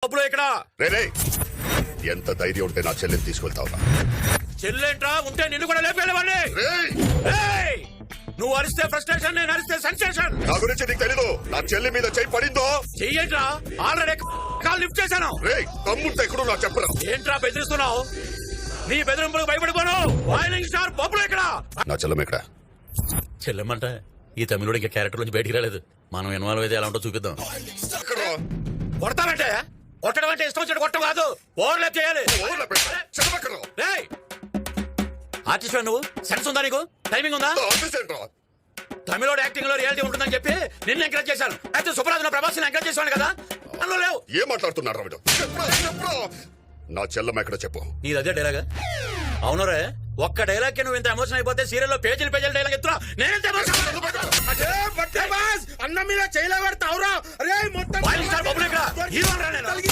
అప్పుడు ఇక్కడ రే ఎంత ధైర్యం ఉంటే నా చెల్లెని తీసుకెళ్తావురా? చెల్లెంట్రా ఉంటే నిన్ను కూడా లేపేవాడిని. నువ్వు అరిస్తే ఫ్రస్ట్రేషన్, నేను అరిస్తే సెన్సేషన్. నా గురించి నీకు తెలీదు. నా చెల్లి మీద చెయ్యి పడిందో చెయ్యంట్రా, ఆల్రెడీ కాల్ లిఫ్ట్ చేశాను. రే తమ్ముంటే ఎక్కడో నాకు చెప్పరా? ఏంట్రా బెదిరిస్తున్నావు? నీ బెదిరింపులకు భయపడిపోను. వాయిలింగ్ స్టార్ పప్పులు ఇక్కడ. నా చెల్లెం ఎక్కడ? చెల్లెమ్మంట ఈ తమిళుడు ఇంకా క్యారెక్టర్ నుంచి బయటికి రాలేదు. మనం ఇన్వాల్వ్ అయితే ఎలా ఉంటో చూపిద్దాం. కొడతానంటే కొట్టడం అంటే ఇష్టం వచ్చాడు కొట్టం కాదు, ఓవర్లాప్ చేయాలి. ఆర్టిస్ట్ నువ్వు, సెన్స్ ఉందా నీకు? టైమింగ్ ఉందా? తమిళోడు యాక్టింగ్ లో రియాలిటీ ఉంటుందని చెప్పి నిన్ను ఎంకరేజ్ చేశాను. అయితే సుప్రాజ్ ప్రభాస్ ఎంకరేజ్ చేశాను కదా, అందులో లేవు. ఏం మాట్లాడుతున్నారు? నా చెల్లం ఎక్కడ చెప్పు. నీది అదే డైలాగా? అవునరే, ఒక్క డైలాగ్ కి నువ్వు ఇంత ఎమోషన్ అయిపోతే సీరియల్ లో పేజీలు పేజీలు డైలాగ్ ఎత్తురా. నేనెంత అన్న మీద చేయలేబడతావురా? అరే మొత్తం ఇక్కడ హీరో రా నేను.